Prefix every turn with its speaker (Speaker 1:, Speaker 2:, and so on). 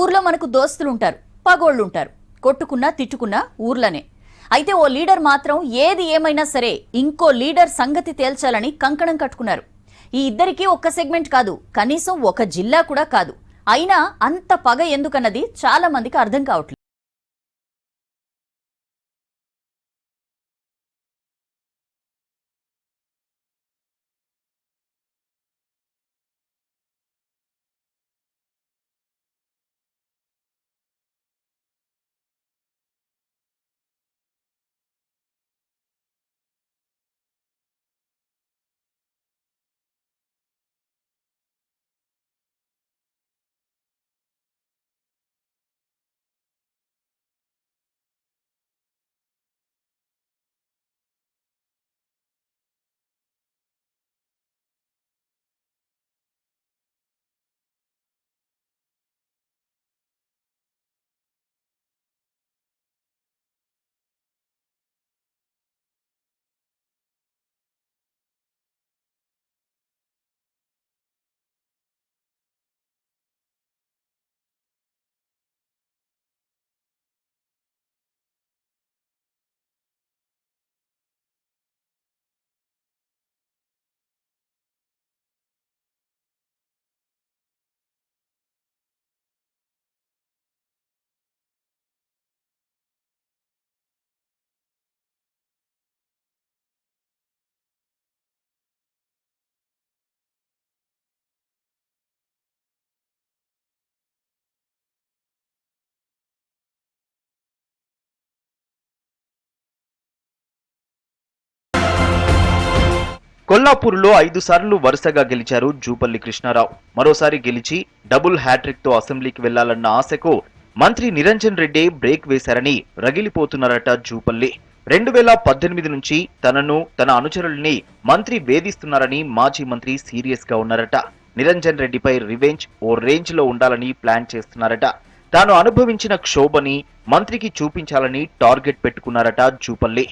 Speaker 1: ఊర్లో మనకు దోస్తులుంటారు, పగోళ్ళుంటారు. కొట్టుకున్నా తిట్టుకున్నా ఊర్లనే. అయితే ఓ లీడర్ మాత్రం ఏది ఏమైనా సరే ఇంకో లీడర్ సంగతి తేల్చాలని కంకణం కట్టుకున్నారు. ఈ ఇద్దరికి ఒక్క సెగ్మెంట్ కాదు, కనీసం ఒక జిల్లా కూడా కాదు. అయినా అంత పగ ఎందుకన్నది చాలా మందికి అర్థం కావట్లేదు.
Speaker 2: కొల్లాపూర్లో 5 సార్లు వరుసగా గెలిచారు జూపల్లి కృష్ణారావు. మరోసారి గెలిచి డబుల్ హ్యాట్రిక్ తో అసెంబ్లీకి వెళ్లాలన్న ఆశకు మంత్రి నిరంజన్ రెడ్డి బ్రేక్ వేశారని రగిలిపోతున్నారట జూపల్లి. 2018 నుంచి తనను తన అనుచరుల్ని మంత్రి వేధిస్తున్నారని మాజీ మంత్రి సీరియస్ గా ఉన్నారట. నిరంజన్ రెడ్డిపై రివెంజ్ ఓ రేంజ్ లో ఉండాలని ప్లాన్ చేస్తున్నారట. తాను అనుభవించిన క్షోభని మంత్రికి చూపించాలని టార్గెట్ పెట్టుకున్నారట జూపల్లి.